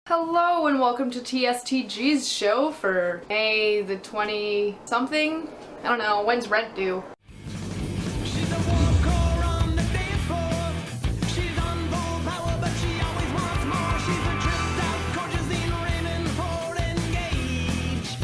Hello and welcome to TSTG's show for May the 20-something? I don't know, when's rent due? She's a walker on the dance floor. She's on full power, but she always wants more. She's a tripped out, gorgeous in Raymond Ford engaged.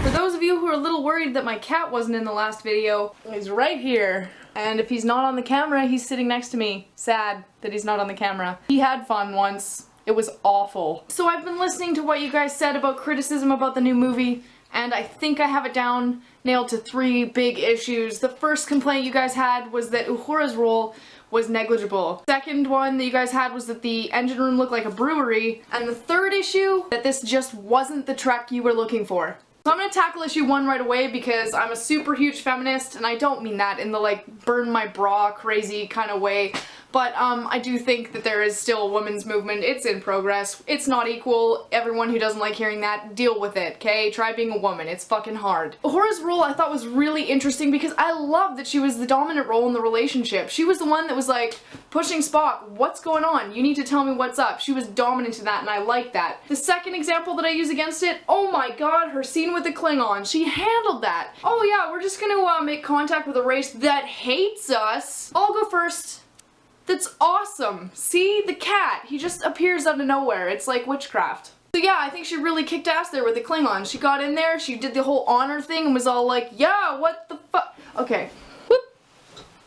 For those of you who are a little worried that my cat wasn't in the last video, he's right here. And if he's not on the camera, he's sitting next to me. Sad that he's not on the camera. He had fun once. It was awful. So I've been listening to what you guys said about criticism about the new movie, and I think I have it down, nailed to 3 big issues. The first complaint you guys had was that Uhura's role was negligible. Second one that you guys had was that the engine room looked like a brewery. And the third issue, that this just wasn't the Trek you were looking for. So I'm gonna tackle issue 1 right away because I'm a super huge feminist, and I don't mean that in the like burn my bra crazy kind of way. But I do think that there is still a women's movement. It's in progress. It's not equal. Everyone who doesn't like hearing that, deal with it, okay? Try being a woman. It's fucking hard. Uhura's role I thought was really interesting because I love that she was the dominant role in the relationship. She was the one that was like pushing Spock, what's going on? You need to tell me what's up. She was dominant in that and I like that. The second example that I use against it, oh my god, her scene with the Klingon. She handled that. Oh yeah, we're just gonna make contact with a race that hates us. I'll go first. That's awesome. See? The cat. He just appears out of nowhere. It's like witchcraft. So yeah, I think she really kicked ass there with the Klingon. She got in there, she did the whole honor thing and was all like, yeah, what the fuck? Okay. Whoop.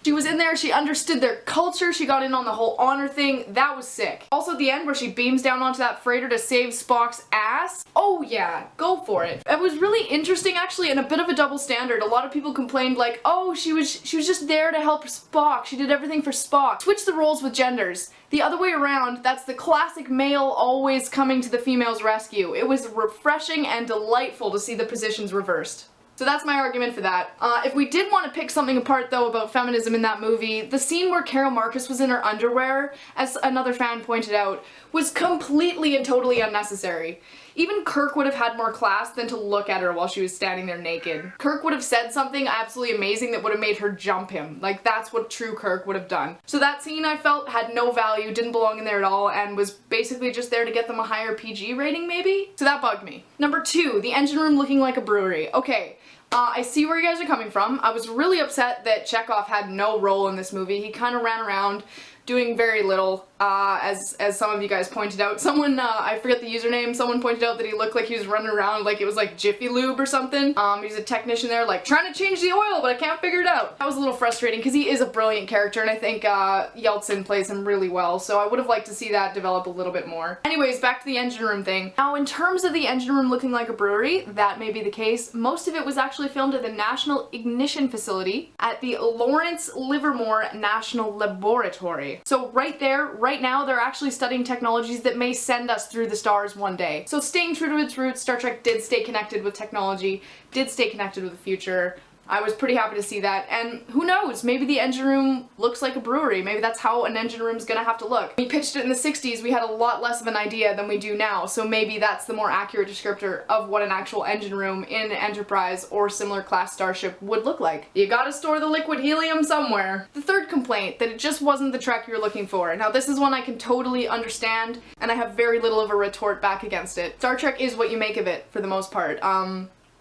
She was in there, she understood their culture, she got in on the whole honor thing. That was sick. Also at the end where she beams down onto that freighter to save Spock's ass. Oh yeah, go for it. It was really interesting actually and a bit of a double standard. A lot of people complained like, oh, she was just there to help Spock. She did everything for Spock. Switch the roles with genders. The other way around, that's the classic male always coming to the female's rescue. It was refreshing and delightful to see the positions reversed. So that's my argument for that. If we did want to pick something apart though about feminism in that movie, the scene where Carol Marcus was in her underwear, as another fan pointed out, was completely and totally unnecessary. Even Kirk would have had more class than to look at her while she was standing there naked. Kirk would have said something absolutely amazing that would have made her jump him. Like, that's what true Kirk would have done. So that scene, I felt, had no value, didn't belong in there at all, and was basically just there to get them a higher PG rating, maybe? So that bugged me. Number 2, the engine room looking like a brewery. Okay. I see where you guys are coming from. I was really upset that Chekhov had no role in this movie. He kind of ran around doing very little, as some of you guys pointed out. Someone, I forget the username, someone pointed out that he looked like he was running around like it was like Jiffy Lube or something. He's a technician there like trying to change the oil but I can't figure it out. That was a little frustrating because he is a brilliant character and I think Yeltsin plays him really well, so I would have liked to see that develop a little bit more. Anyways, back to the engine room thing. Now in terms of the engine room looking like a brewery, that may be the case. Most of it was actually filmed at the National Ignition Facility at the Lawrence Livermore National Laboratory. So right there, right now, they're actually studying technologies that may send us through the stars one day. So staying true to its roots, Star Trek did stay connected with technology, did stay connected with the future. I was pretty happy to see that, and who knows, maybe the engine room looks like a brewery. Maybe that's how an engine room's gonna have to look. We pitched it in the 60s, we had a lot less of an idea than we do now, so maybe that's the more accurate descriptor of what an actual engine room in Enterprise or similar class starship would look like. You gotta store the liquid helium somewhere. The third complaint, that it just wasn't the Trek you're looking for. Now this is one I can totally understand, and I have very little of a retort back against it. Star Trek is what you make of it, for the most part.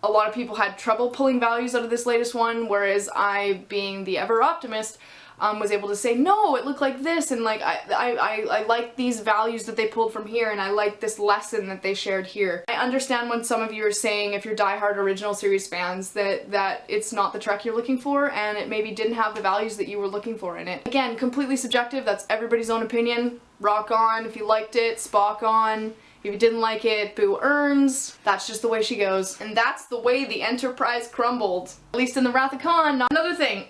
A lot of people had trouble pulling values out of this latest one, whereas I, being the ever-optimist, was able to say, no, it looked like this, and like, I like these values that they pulled from here, and I like this lesson that they shared here. I understand when some of you are saying, if you're diehard original series fans, that it's not the Trek you're looking for, and it maybe didn't have the values that you were looking for in it. Again, completely subjective, that's everybody's own opinion. Rock on, if you liked it, Spock on. If you didn't like it, boo earns. That's just the way she goes. And that's the way the Enterprise crumbled. At least in the Wrath of Khan. Another thing,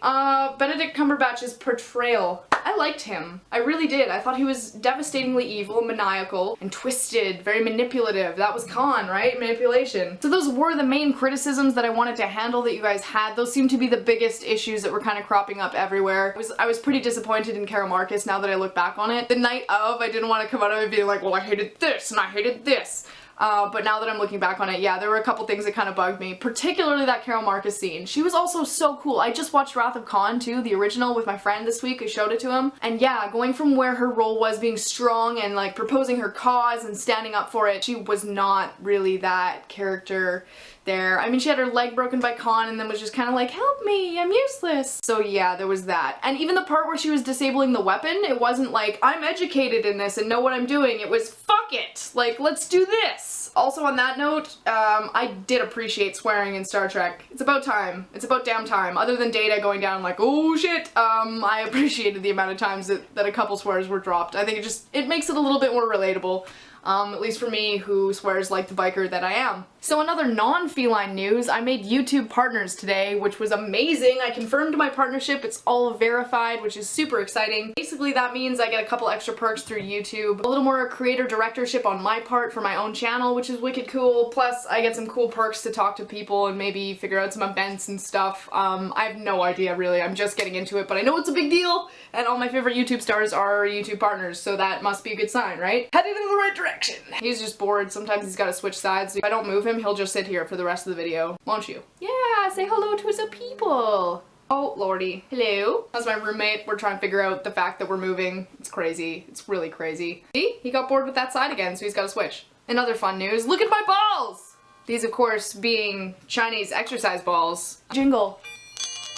Benedict Cumberbatch's portrayal. I liked him. I really did. I thought he was devastatingly evil, maniacal, and twisted, very manipulative. That was Khan, right? Manipulation. So those were the main criticisms that I wanted to handle that you guys had. Those seem to be the biggest issues that were kind of cropping up everywhere. I was pretty disappointed in Carol Marcus now that I look back on it. The night of, I didn't want to come out of it being like, well, I hated this and I hated this. But now that I'm looking back on it, yeah, there were a couple things that kind of bugged me, particularly that Carol Marcus scene. She was also so cool. I just watched Wrath of Khan too, the original, with my friend this week. I showed it to him. And yeah, going from where her role was being strong and like proposing her cause and standing up for it, she was not really that character there. I mean, she had her leg broken by Khan and then was just kind of like, help me, I'm useless. So yeah, there was that. And even the part where she was disabling the weapon, it wasn't like, I'm educated in this and know what I'm doing. It was, fuck it, like, let's do this. Also on that note, I did appreciate swearing in Star Trek. It's about time. It's about damn time. Other than Data going down like, oh shit, I appreciated the amount of times that a couple swears were dropped. I think it makes it a little bit more relatable. At least for me, who swears like the biker that I am. So another non-feline news, I made YouTube partners today, which was amazing. I confirmed my partnership, it's all verified, which is super exciting. Basically that means I get a couple extra perks through YouTube, a little more creator directorship on my part for my own channel, which is wicked cool, plus I get some cool perks to talk to people and maybe figure out some events and stuff. I have no idea really, I'm just getting into it, but I know it's a big deal, and all my favorite YouTube stars are YouTube partners, so that must be a good sign, right? Heading in the right direction. He's just bored, sometimes he's gotta switch sides. If I don't move him, he'll just sit here for the rest of the video. Won't you? Yeah, say hello to the people. Oh, lordy. Hello. That's my roommate. We're trying to figure out the fact that we're moving. It's crazy. It's really crazy. See? He got bored with that side again, so he's gotta switch. In other fun news, look at my balls! These, of course, being Chinese exercise balls. Jingle.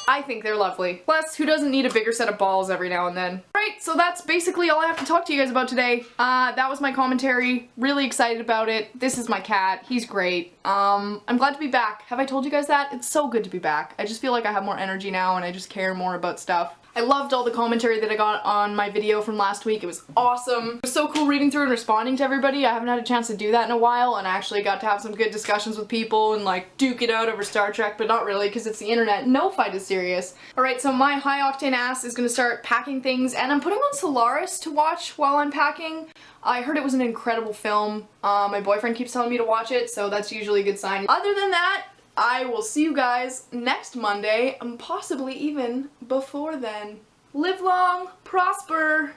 I think they're lovely. Plus, who doesn't need a bigger set of balls every now and then? Right, so that's basically all I have to talk to you guys about today. That was my commentary. Really excited about it. This is my cat. He's great. I'm glad to be back. Have I told you guys that? It's so good to be back. I just feel like I have more energy now and I just care more about stuff. I loved all the commentary that I got on my video from last week. It was awesome. It was so cool reading through and responding to everybody. I haven't had a chance to do that in a while, and I actually got to have some good discussions with people and like duke it out over Star Trek, but not really because it's the internet. No fight is serious. Alright, so my high octane ass is gonna start packing things, and I'm putting on Solaris to watch while I'm packing. I heard it was an incredible film. My boyfriend keeps telling me to watch it, so that's usually a good sign. Other than that, I will see you guys next Monday, and possibly even before then. Live long, prosper,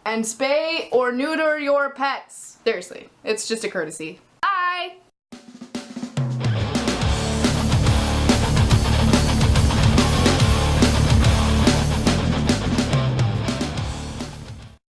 and spay or neuter your pets. Seriously, it's just a courtesy.